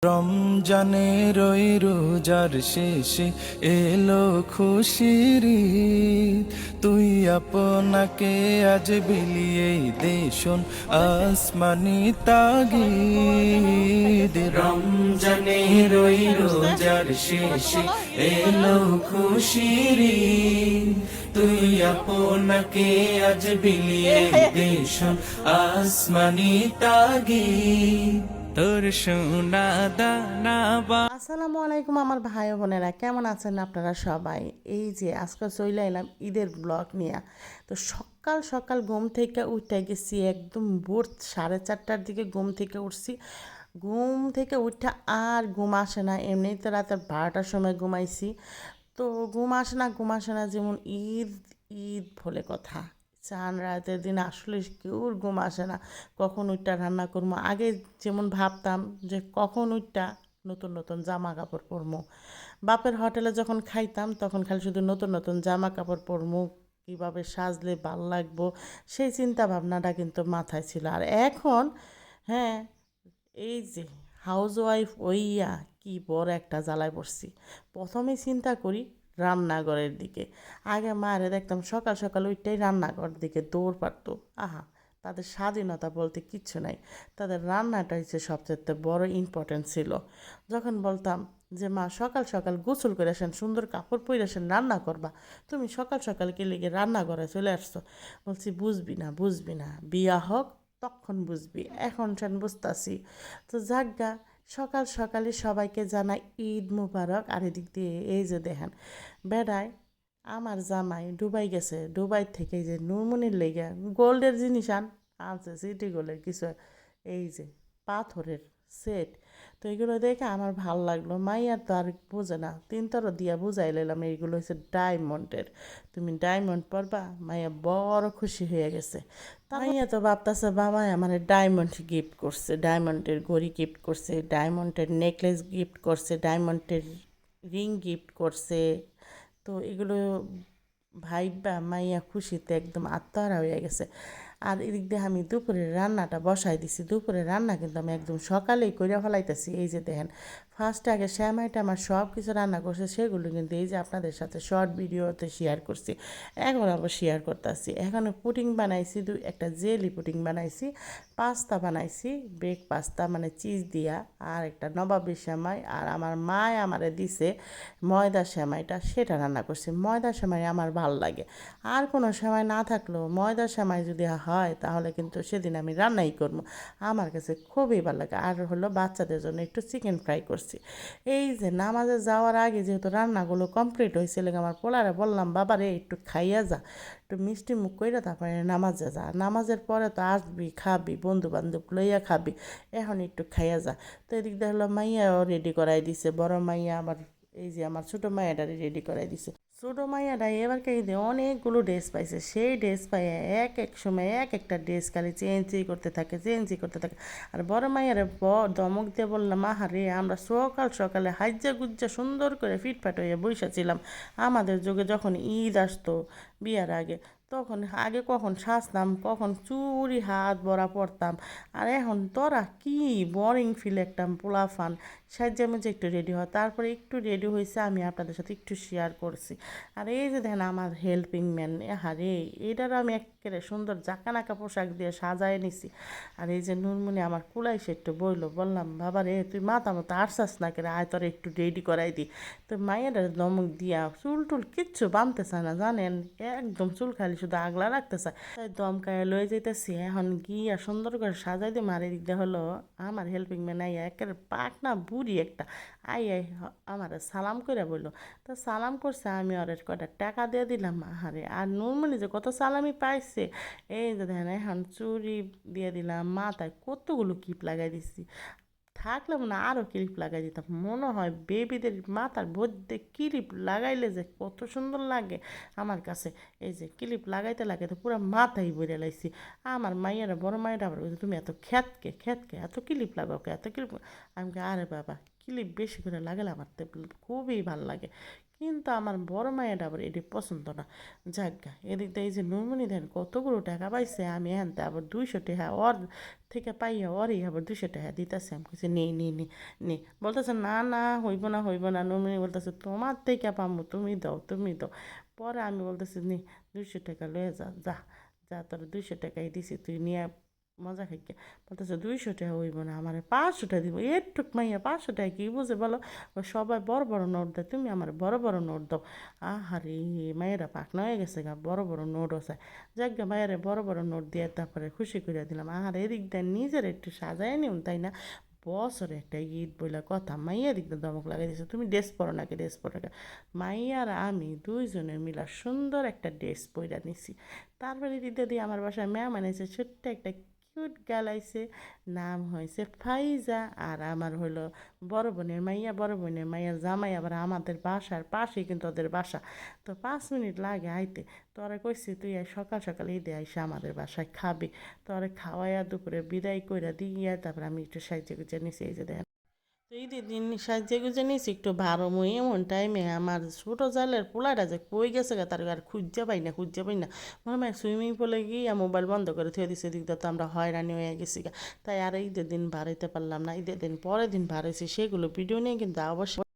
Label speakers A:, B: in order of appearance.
A: রমজানের ওই রোজার শেষে এলো খুশির ঈদ। তুই আপনাকে আজ বিলিয়ে দে শোন আসমানি তাগিদ। রমজানের ওই রোজার শেষে এলো খুশির ঈদ। তুই আপনাকে আজ বিলিয়ে দে শোন আসমানি তাগিদ। তোর সোনা দানা বা
B: আসসালামু আলাইকুম আমার ভাই বোনেরা, কেমন আছেন আপনারা সবাই? এই যে আজকে চলে এলাম ঈদের ব্লগ নিয়ে। তো সকাল সকাল ঘুম থেকে উঠে গেছি, একদম ভোর 4:30টার দিকে ঘুম থেকে উঠছি। ঘুম থেকে উঠে আর ঘুম আসে না, এমনিতে রাতে 12টার সময় ঘুমাইছি। তো ঘুম আসে না যেমন ঈদ ঈদ বলে কথা। চান রাতের দিন আসলে কেউর ঘুম আসে না, কখন ওইটা রান্না করবো। আগে যেমন ভাবতাম যে কখন ওইটা নতুন নতুন জামা কাপড় পরবো। বাপের হোটেলে যখন খাইতাম তখন খালি শুধু নতুন নতুন জামা কাপড় পরবো, কীভাবে সাজলে ভাল লাগবো, সেই চিন্তা ভাবনাটা কিন্তু মাথায় ছিল। আর এখন হ্যাঁ, এই যে হাউস ওয়াইফ ওইয়া কি বড় একটা জ্বালায় পড়ছি। প্রথমে চিন্তা করি রান্নাঘরের দিকে। আগে মায়েরা দেখতাম সকাল সকাল ওইটাই রান্নাঘর দিকে দৌড় পারতো। আহা, তাদের স্বাধীনতা বলতে কিচ্ছু নাই, তাদের রান্নাটা হচ্ছে সবচেয়ে বড় ইম্পর্টেন্ট ছিল। যখন বলতাম যে মা সকাল সকাল গোসল করে আসেন, সুন্দর কাপড় পরে আসেন, রান্না করবা, তুমি সকাল সকাল কে লেগে রান্নাঘরে চলে আসছো। বলছি বুঝবি না, বিয়া হোক তখন বুঝবি, এখন সেন বুঝতাছি। তো যাজ্ঞা, সকাল সকালে সবাইকে জানাই ঈদ মুবারক। আর এদিক দিয়ে এই যে দেখেন বেড়ায় আমার জামাই দুবাই গেছে, দুবাই থেকে এই যে নুরমনির লেগে গোল্ডের জিনিস আনছে, সিটি গোল্ডের কিছু, এই যে পাথরের সেট। তো এগুলো দেখে আমার ভাল লাগলো। মাইয়ার তো আর বোঝে না, 3 দিয়া বুঝাই লাইলাম এইগুলো হচ্ছে ডায়মন্ডের, তুমি ডায়মন্ড পরবা। মাইয়া বড় খুশি হয়ে গেছে। মাইয়া তো ভাবতেছে বাবা আমার ডায়মন্ড গিফট করছে, ডায়মন্ডের ঘড়ি গিফট করছে, ডায়মন্ডের নেকলেস গিফট করছে, ডায়মন্ডের রিং গিফট করছে। তো এগুলো ভাইবা মাইয়া খুশিতে একদম আত্মহারা হয়ে গেছে। আর এদিক দিয়ে আমি দুপুরের রান্নাটা বসাই দিছি। দুপুরের রান্না কিন্তু আমি একদম সকালেই করে ফেলাইতেছি। এই যে দেখেন ফার্স্টে আগে শ্যামাইটা আমার সব কিছু রান্না করছে, সেগুলো কিন্তু এই যে আপনাদের সাথে শর্ট ভিডিওতে শেয়ার করছি, এখন আবার শেয়ার করতেছি। এখানে পুডিং বানাইছি, একটা জেলি পুডিং বানাইছি, পাস্তা বানাইছি, বেক পাস্তা মানে চিজ দিয়া, আর একটা নবাবী সেমাই। আর আমার মায় আমারে দিছে ময়দা সেমাইটা, সেটা রান্না করছি। ময়দা সেমাই আমার ভাল লাগে, আর কোনো সেমাই না থাকলেও ময়দা সেমাই যদি হয় তাহলে কিন্তু সেদিন আমি রান্নাই করবো, আমার কাছে খুবই ভালো লাগে। আর হলো বাচ্চাদের জন্য একটু চিকেন ফ্রাই করছি। এই যে নামাজে যাওয়ার আগে যেহেতু রান্নাগুলো কমপ্লিট হয়েছিল, আমার পোলারে বললাম বাবা রে একটু খাইয়া যা, একটু মিষ্টি মুখ কইরা তারপরে নামাজে যা, নামাজের পরে তো আসবি খাবি, বন্ধু বান্ধব লইয়া খাবি, এখন একটু খাইয়া যা। তো এদিক দিয়ে হলো মাইয়াও রেডি করাই দিছে, বড় মাইয়া আবার এই যে আমার ছোটো মাইয়াটারে রেডি করাই দিছে। ছোটো মাইয়াটা এবার ঈদে অনেকগুলো ড্রেস পাইছে, সেই ড্রেস পাইয়া এক এক সময় এক একটা ড্রেস খালি চেঞ্জই করতে থাকে। আর বড় মাইয়ারে ধমক দিয়ে বললাম আহারে আমরা সকাল সকালে হাজ্জা গুজ্জা সুন্দর করে ফিটফাট হয়ে বসেছিলাম। আমাদের যুগে যখন ঈদ আসতো বিয়ার আগে, তখন আগে কখন সাজতাম, কখন চুরি হাত ভরা পড়তাম। আর এখন তোরা কি বোরিং ফিল একটা পোলাফান সাজ্জা মেজে একটু রেডি হয়, তারপরে একটু রেডি হয়েছে, আমি আপনাদের সাথে একটু শেয়ার করছি। আর এই যে দেখেন আমার হেল্পিং ম্যান, হারে এটারও আমি একেবারে সুন্দর জাকানাকা পোশাক দিয়ে সাজায় নিছি। আর এই যে নুনমুনি আমার কুলাই সে একটু বললাম বাবা রে তুই মাথা মতো আসছাস না করে, আয় তোর একটু রেডি করাই দি। তো মায়ের দমক দিয়া চুল টুল কিচ্ছু বানতে চায় না জানেন, একদম চুল খালি শুধু আগলা রাখতে চায়। তাই দমকায় লয়ে যেতেছি, এখন গিয়া সুন্দর করে সাজাই দিই। মারে দিকটা হলো আমার হেল্পিং ম্যান আইয়া একেবারে পাক না বুড়ি একটা আমার সালাম করে বললো। তো সালাম করছে, আমি ওর কটা টাকা দিয়ে দিলাম। আহারে আর নুরমণি যে কত সালামি পাইছে। এই যে দেখেন এখন চুরি দিয়ে দিলাম, মাথায় কতগুলো কিপ লাগাই দিছি, থাকলাম না আরও ক্লিপ লাগাই দিতাম। মনে হয় বেবিদের মাথার মধ্যে ক্লিপ লাগাইলে যে কত সুন্দর লাগে আমার কাছে। এই যে ক্লিপ লাগাইতে পুরো মাথায় ভরে লাইছি। আমার মাইয়ারা বড় মায়েরা আবার বলছে, তুমি এত খ্যাতকে এত ক্লিপ লাগাও কে, এত ক্লিপ। আমি আরে বাবা ক্লিপ বেশি করে লাগালে আমার তো খুবই ভাল লাগে। কিন্তু আমার বড় মায়ের আবার এটি পছন্দ না। যাজ্ঞা এদিক দিয়ে এই যে নুরমনি দেন কতগুলো টাকা পাইছে, আমি এনতে আবার 200 টাকা ওর থেকে পাইয়া ওরই আবার 200 টাকা দিতেছে। আমি কিছু নেই নে নে নে বলতেছে না না হইব না। নুরমনি বলতেছে তোমার থেকে পামু, তুমি দাও তুমি দাও। পরে আমি বলতেছি নে 200 টাকা লয়ে যা যা যা, তোর 200 টাকাই দিছি, তুই নিয়ে মজা খাইকে। বলতেছে 200 টাকা হইব না, আমার 500 টাকা দিব। এরটুক মাইয়া 500 টাকা কি বুঝে বলো? ও সবাই বড় বড় নোট দেয়, তুমি আমার বড় বড় নোট দাও। আহারে মায়েরা পাকনা হয়ে গেছে গা, বড় বড় নোট আছে। যাক গে মায়েরা বড় বড় নোট দিয়ে তারপরে খুশি করে দিলাম। আর এদিক দিয়ে নিজের একটু সাজায় নিউন তাই না? বছরে একটা ঈদ বইলা কথা, মাইয়া দিক দিয়ে দমক লাগাই দিছে, তুমি ড্রেস পরো নাকি ড্রেস পরো নাকি। মাইয়ার আমি দুইজনে মিলা সুন্দর একটা ড্রেস পইরা নিছি। তারপরে দিদি দিয়ে আমার বাসায় মেহমান এসে ছোট্ট একটা কিউট গাল আইছে, নাম হয়েছে ফাইজা। আর আমার হলো বড় বোনের মাইয়া, বড় বোনের মাইয়ার জামাই আবার আমাদের বাসার পাশেই কিন্তু ওদের বাসা। তো 5 মিনিট লাগে আইতে। তোরে কইছি তুই সকাল সকাল ঈদে আইসা আমাদের বাসায় খাবি। তোরে খাওয়াইয়া দুপুরে বিদায় কইরা দিয়া তারপরে আমি একটু সাহায্য গুজে নিছি, এই যে দেখেন। তো ঈদের দিন সাহায্য গুজে নিছি একটু ভালো। মুই এমন টাইমে আমার ছোটো জালের পোলাটা যে কই গেছে গা তার আর খুঁজে পাই না। মনে হয় সুইমিং পুলে গিয়ে মোবাইল বন্ধ করে থুয়ে দিছে, দিক তো আমরা হয়রানি হয়ে গেছি গা। তাই আর ঈদের দিন বাড়াইতে পারলাম না। ঈদের দিন পরের দিন বাড়াইছি, সেগুলো ভিডিও নিয়ে কিন্তু অবশ্যই